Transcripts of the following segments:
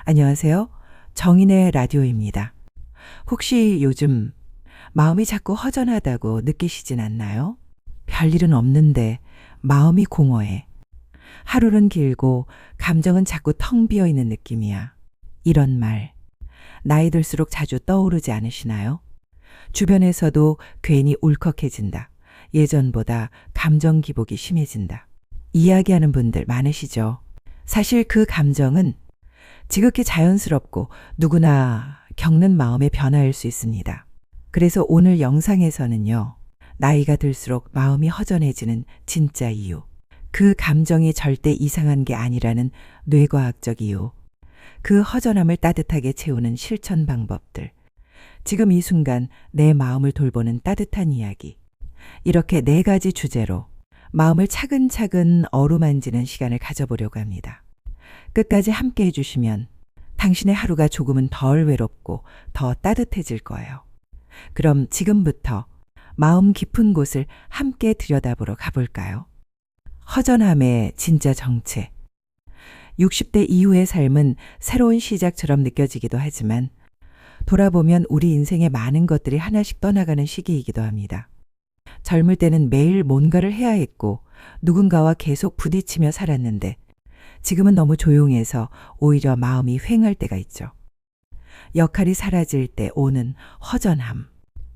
안녕하세요. 정인의 라디오입니다. 혹시 요즘 마음이 자꾸 허전하다고 느끼시진 않나요? 별일은 없는데 마음이 공허해. 하루는 길고 감정은 자꾸 텅 비어 있는 느낌이야. 이런 말, 나이 들수록 자주 떠오르지 않으시나요? 주변에서도 괜히 울컥해진다. 예전보다 감정 기복이 심해진다. 이야기하는 분들 많으시죠? 사실 그 감정은 지극히 자연스럽고 누구나 겪는 마음의 변화일 수 있습니다. 그래서 오늘 영상에서는요, 나이가 들수록 마음이 허전해지는 진짜 이유, 그 감정이 절대 이상한 게 아니라는 뇌과학적 이유, 그 허전함을 따뜻하게 채우는 실천 방법들, 지금 이 순간 내 마음을 돌보는 따뜻한 이야기, 이렇게 4가지 주제로 마음을 차근차근 어루만지는 시간을 가져보려고 합니다. 끝까지 함께 해주시면 당신의 하루가 조금은 덜 외롭고 더 따뜻해질 거예요. 그럼 지금부터 마음 깊은 곳을 함께 들여다보러 가볼까요? 허전함의 진짜 정체. 60대 이후의 삶은 새로운 시작처럼 느껴지기도 하지만 돌아보면 우리 인생의 많은 것들이 하나씩 떠나가는 시기이기도 합니다. 젊을 때는 매일 뭔가를 해야 했고 누군가와 계속 부딪히며 살았는데 지금은 너무 조용해서 오히려 마음이 휑할 때가 있죠. 역할이 사라질 때 오는 허전함.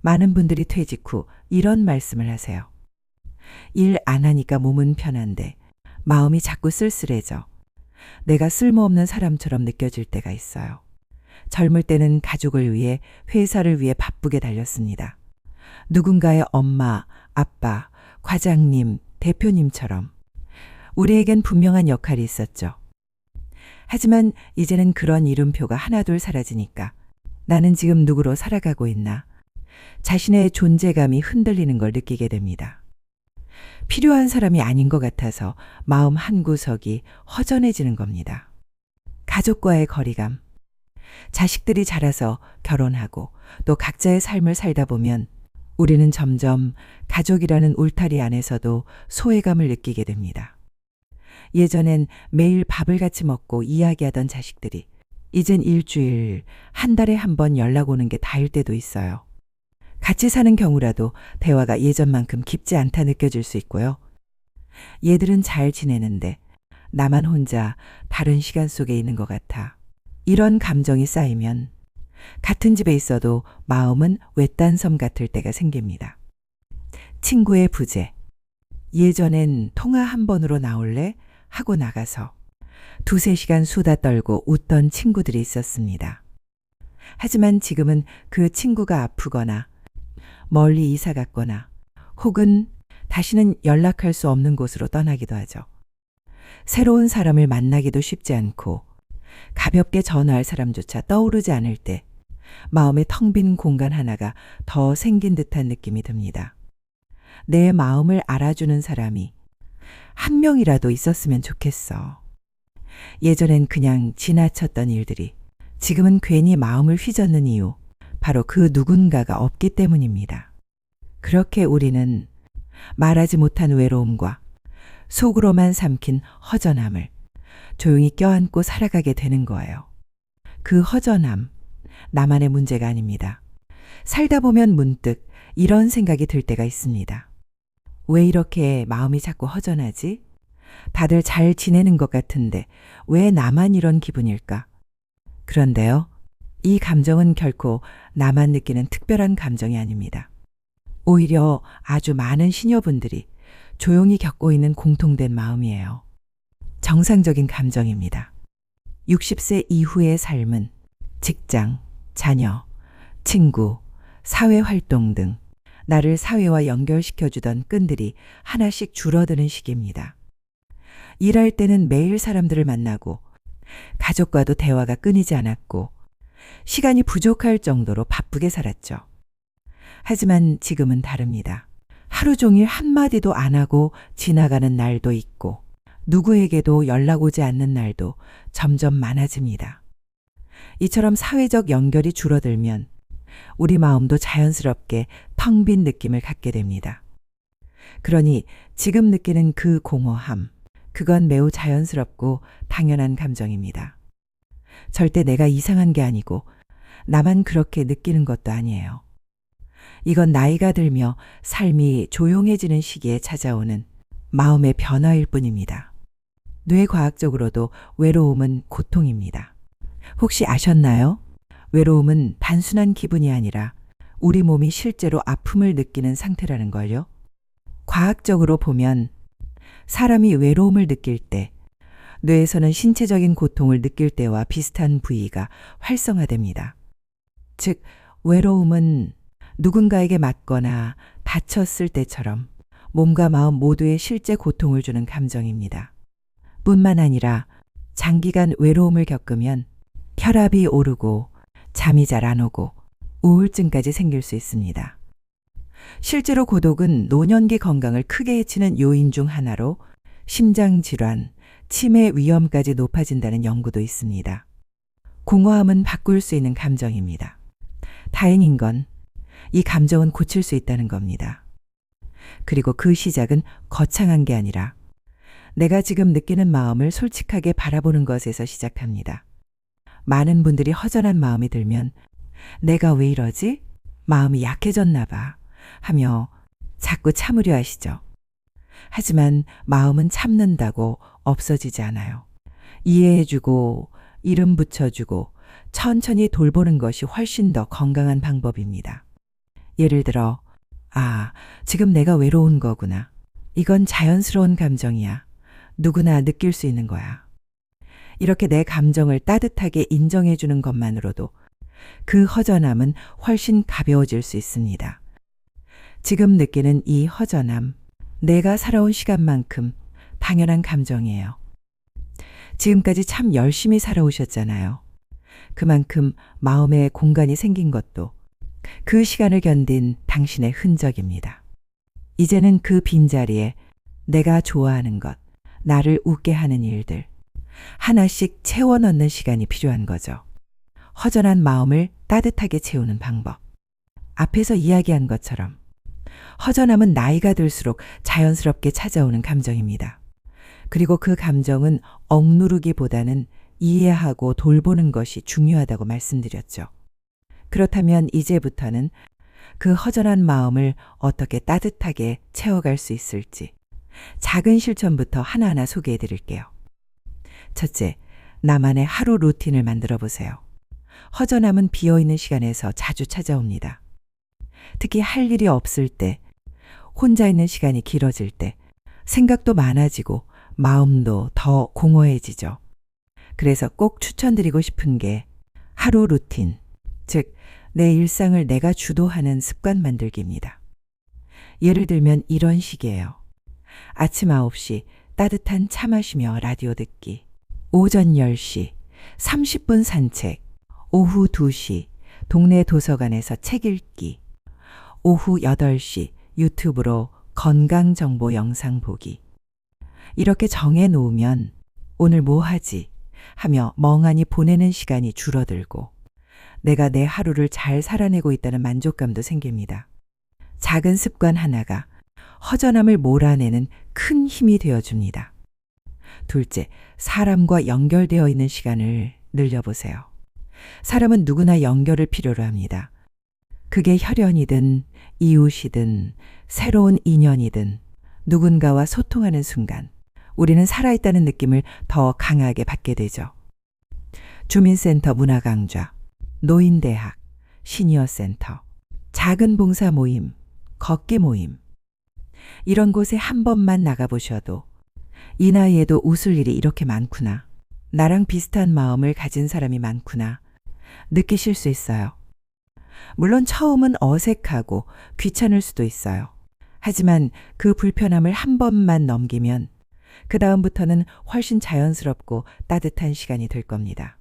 많은 분들이 퇴직 후 이런 말씀을 하세요. 일 안 하니까 몸은 편한데 마음이 자꾸 쓸쓸해져. 내가 쓸모없는 사람처럼 느껴질 때가 있어요. 젊을 때는 가족을 위해 회사를 위해 바쁘게 달렸습니다. 누군가의 엄마, 아빠, 과장님, 대표님처럼 우리에겐 분명한 역할이 있었죠. 하지만 이제는 그런 이름표가 하나둘 사라지니까 나는 지금 누구로 살아가고 있나? 자신의 존재감이 흔들리는 걸 느끼게 됩니다. 필요한 사람이 아닌 것 같아서 마음 한구석이 허전해지는 겁니다. 가족과의 거리감. 자식들이 자라서 결혼하고 또 각자의 삶을 살다 보면 우리는 점점 가족이라는 울타리 안에서도 소외감을 느끼게 됩니다. 예전엔 매일 밥을 같이 먹고 이야기하던 자식들이 이젠 일주일, 한 달에 한 번 연락 오는 게 다일 때도 있어요. 같이 사는 경우라도 대화가 예전만큼 깊지 않다 느껴질 수 있고요. 얘들은 잘 지내는데 나만 혼자 다른 시간 속에 있는 것 같아. 이런 감정이 쌓이면 같은 집에 있어도 마음은 외딴 섬 같을 때가 생깁니다. 친구의 부재. 예전엔 통화 한 번으로 나올래? 하고 나가서 2~3시간 수다 떨고 웃던 친구들이 있었습니다. 하지만 지금은 그 친구가 아프거나 멀리 이사 갔거나 혹은 다시는 연락할 수 없는 곳으로 떠나기도 하죠. 새로운 사람을 만나기도 쉽지 않고 가볍게 전화할 사람조차 떠오르지 않을 때 마음의 텅 빈 공간 하나가 더 생긴 듯한 느낌이 듭니다. 내 마음을 알아주는 사람이 한 명이라도 있었으면 좋겠어. 예전엔 그냥 지나쳤던 일들이 지금은 괜히 마음을 휘젓는 이유, 바로 그 누군가가 없기 때문입니다. 그렇게 우리는 말하지 못한 외로움과 속으로만 삼킨 허전함을 조용히 껴안고 살아가게 되는 거예요. 그 허전함, 나만의 문제가 아닙니다. 살다 보면 문득 이런 생각이 들 때가 있습니다. 왜 이렇게 마음이 자꾸 허전하지? 다들 잘 지내는 것 같은데 왜 나만 이런 기분일까? 그런데요, 이 감정은 결코 나만 느끼는 특별한 감정이 아닙니다. 오히려 아주 많은 시녀분들이 조용히 겪고 있는 공통된 마음이에요. 정상적인 감정입니다. 60세 이후의 삶은 직장, 자녀, 친구, 사회활동 등 나를 사회와 연결시켜주던 끈들이 하나씩 줄어드는 시기입니다. 일할 때는 매일 사람들을 만나고 가족과도 대화가 끊이지 않았고 시간이 부족할 정도로 바쁘게 살았죠. 하지만 지금은 다릅니다. 하루 종일 한마디도 안 하고 지나가는 날도 있고 누구에게도 연락 오지 않는 날도 점점 많아집니다. 이처럼 사회적 연결이 줄어들면 우리 마음도 자연스럽게 텅 빈 느낌을 갖게 됩니다. 그러니 지금 느끼는 그 공허함, 그건 매우 자연스럽고 당연한 감정입니다. 절대 내가 이상한 게 아니고 나만 그렇게 느끼는 것도 아니에요. 이건 나이가 들며 삶이 조용해지는 시기에 찾아오는 마음의 변화일 뿐입니다. 뇌과학적으로도 외로움은 고통입니다. 혹시 아셨나요? 외로움은 단순한 기분이 아니라 우리 몸이 실제로 아픔을 느끼는 상태라는 걸요. 과학적으로 보면 사람이 외로움을 느낄 때 뇌에서는 신체적인 고통을 느낄 때와 비슷한 부위가 활성화됩니다. 즉, 외로움은 누군가에게 맞거나 다쳤을 때처럼 몸과 마음 모두에 실제 고통을 주는 감정입니다. 뿐만 아니라 장기간 외로움을 겪으면 혈압이 오르고 잠이 잘 안 오고 우울증까지 생길 수 있습니다. 실제로 고독은 노년기 건강을 크게 해치는 요인 중 하나로 심장질환, 치매 위험까지 높아진다는 연구도 있습니다. 공허함은 바꿀 수 있는 감정입니다. 다행인 건 이 감정은 고칠 수 있다는 겁니다. 그리고 그 시작은 거창한 게 아니라 내가 지금 느끼는 마음을 솔직하게 바라보는 것에서 시작합니다. 많은 분들이 허전한 마음이 들면 내가 왜 이러지? 마음이 약해졌나 봐 하며 자꾸 참으려 하시죠. 하지만 마음은 참는다고 없어지지 않아요. 이해해주고 이름 붙여주고 천천히 돌보는 것이 훨씬 더 건강한 방법입니다. 예를 들어, 지금 내가 외로운 거구나. 이건 자연스러운 감정이야. 누구나 느낄 수 있는 거야. 이렇게 내 감정을 따뜻하게 인정해주는 것만으로도 그 허전함은 훨씬 가벼워질 수 있습니다. 지금 느끼는 이 허전함, 내가 살아온 시간만큼 당연한 감정이에요. 지금까지 참 열심히 살아오셨잖아요. 그만큼 마음에 공간이 생긴 것도 그 시간을 견딘 당신의 흔적입니다. 이제는 그 빈자리에 내가 좋아하는 것, 나를 웃게 하는 일들, 하나씩 채워 넣는 시간이 필요한 거죠. 허전한 마음을 따뜻하게 채우는 방법. 앞에서 이야기한 것처럼 허전함은 나이가 들수록 자연스럽게 찾아오는 감정입니다. 그리고 그 감정은 억누르기보다는 이해하고 돌보는 것이 중요하다고 말씀드렸죠. 그렇다면 이제부터는 그 허전한 마음을 어떻게 따뜻하게 채워갈 수 있을지 작은 실천부터 하나하나 소개해 드릴게요. 첫째, 나만의 하루 루틴을 만들어 보세요. 허전함은 비어있는 시간에서 자주 찾아옵니다. 특히 할 일이 없을 때, 혼자 있는 시간이 길어질 때, 생각도 많아지고 마음도 더 공허해지죠. 그래서 꼭 추천드리고 싶은 게 하루 루틴, 즉 내 일상을 내가 주도하는 습관 만들기입니다. 예를 들면 이런 식이에요. 아침 9시 따뜻한 차 마시며 라디오 듣기, 오전 10시 30분 산책, 오후 2시 동네 도서관에서 책 읽기, 오후 8시 유튜브로 건강정보 영상 보기. 이렇게 정해 놓으면 오늘 뭐 하지? 하며 멍하니 보내는 시간이 줄어들고 내가 내 하루를 잘 살아내고 있다는 만족감도 생깁니다. 작은 습관 하나가 허전함을 몰아내는 큰 힘이 되어줍니다. 둘째, 사람과 연결되어 있는 시간을 늘려보세요. 사람은 누구나 연결을 필요로 합니다. 그게 혈연이든 이웃이든 새로운 인연이든 누군가와 소통하는 순간 우리는 살아있다는 느낌을 더 강하게 받게 되죠. 주민센터 문화강좌, 노인대학, 시니어센터, 작은 봉사 모임, 걷기 모임. 이런 곳에 한 번만 나가보셔도 이 나이에도 웃을 일이 이렇게 많구나. 나랑 비슷한 마음을 가진 사람이 많구나. 느끼실 수 있어요. 물론 처음은 어색하고 귀찮을 수도 있어요. 하지만 그 불편함을 한 번만 넘기면 그 다음부터는 훨씬 자연스럽고 따뜻한 시간이 될 겁니다.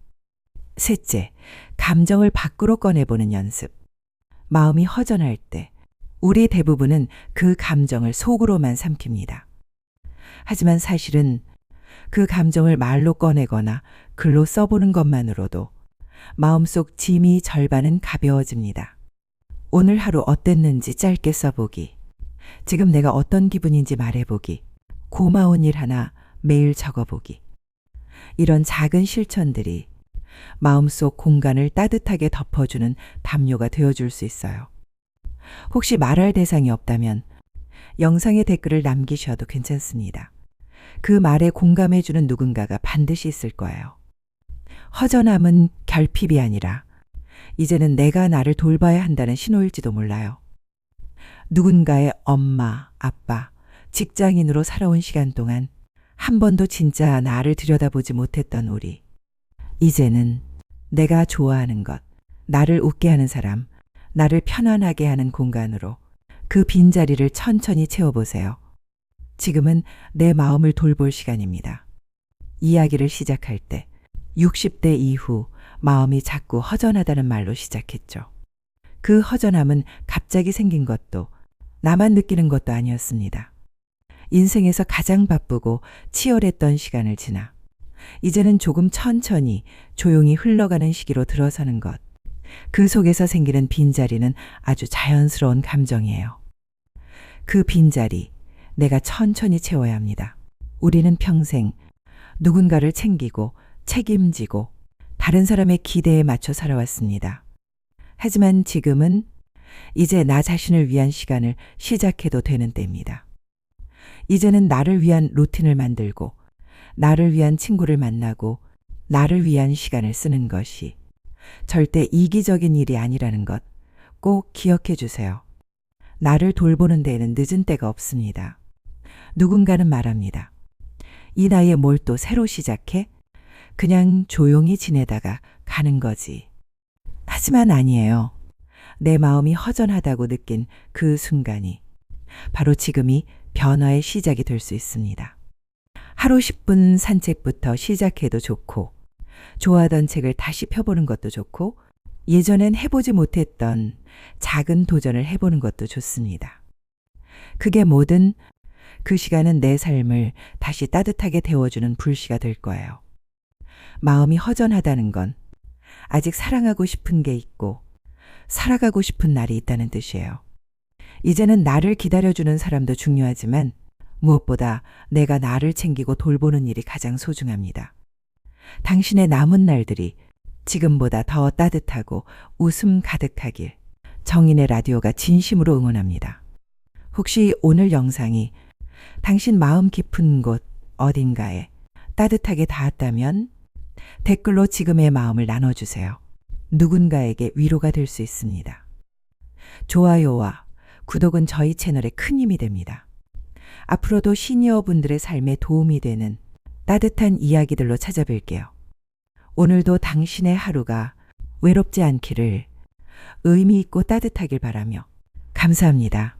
셋째, 감정을 밖으로 꺼내보는 연습. 마음이 허전할 때 우리 대부분은 그 감정을 속으로만 삼킵니다. 하지만 사실은 그 감정을 말로 꺼내거나 글로 써보는 것만으로도 마음속 짐이 절반은 가벼워집니다. 오늘 하루 어땠는지 짧게 써보기. 지금 내가 어떤 기분인지 말해보기. 고마운 일 하나 매일 적어보기. 이런 작은 실천들이 마음속 공간을 따뜻하게 덮어주는 담요가 되어줄 수 있어요. 혹시 말할 대상이 없다면 영상에 댓글을 남기셔도 괜찮습니다. 그 말에 공감해주는 누군가가 반드시 있을 거예요. 허전함은 결핍이 아니라 이제는 내가 나를 돌봐야 한다는 신호일지도 몰라요. 누군가의 엄마, 아빠, 직장인으로 살아온 시간 동안 한 번도 진짜 나를 들여다보지 못했던 우리. 이제는 내가 좋아하는 것, 나를 웃게 하는 사람, 나를 편안하게 하는 공간으로 그 빈자리를 천천히 채워보세요. 지금은 내 마음을 돌볼 시간입니다. 이야기를 시작할 때 60대 이후 마음이 자꾸 허전하다는 말로 시작했죠. 그 허전함은 갑자기 생긴 것도 나만 느끼는 것도 아니었습니다. 인생에서 가장 바쁘고 치열했던 시간을 지나 이제는 조금 천천히 조용히 흘러가는 시기로 들어서는 것. 그 속에서 생기는 빈자리는 아주 자연스러운 감정이에요. 그 빈자리, 내가 천천히 채워야 합니다. 우리는 평생 누군가를 챙기고 책임지고 다른 사람의 기대에 맞춰 살아왔습니다. 하지만 지금은 이제 나 자신을 위한 시간을 시작해도 되는 때입니다. 이제는 나를 위한 루틴을 만들고 나를 위한 친구를 만나고 나를 위한 시간을 쓰는 것이 절대 이기적인 일이 아니라는 것 꼭 기억해 주세요. 나를 돌보는 데에는 늦은 때가 없습니다. 누군가는 말합니다. 이 나이에 뭘 또 새로 시작해? 그냥 조용히 지내다가 가는 거지. 하지만 아니에요. 내 마음이 허전하다고 느낀 그 순간이 바로 지금이 변화의 시작이 될 수 있습니다. 하루 10분 산책부터 시작해도 좋고, 좋아하던 책을 다시 펴보는 것도 좋고, 예전엔 해보지 못했던 작은 도전을 해보는 것도 좋습니다. 그게 뭐든 그 시간은 내 삶을 다시 따뜻하게 데워주는 불씨가 될 거예요. 마음이 허전하다는 건 아직 사랑하고 싶은 게 있고 살아가고 싶은 날이 있다는 뜻이에요. 이제는 나를 기다려주는 사람도 중요하지만 무엇보다 내가 나를 챙기고 돌보는 일이 가장 소중합니다. 당신의 남은 날들이 지금보다 더 따뜻하고 웃음 가득하길 정인의 라디오가 진심으로 응원합니다. 혹시 오늘 영상이 당신 마음 깊은 곳 어딘가에 따뜻하게 닿았다면 댓글로 지금의 마음을 나눠주세요. 누군가에게 위로가 될 수 있습니다. 좋아요와 구독은 저희 채널에 큰 힘이 됩니다. 앞으로도 시니어분들의 삶에 도움이 되는 따뜻한 이야기들로 찾아뵐게요. 오늘도 당신의 하루가 외롭지 않기를 의미 있고 따뜻하길 바라며 감사합니다.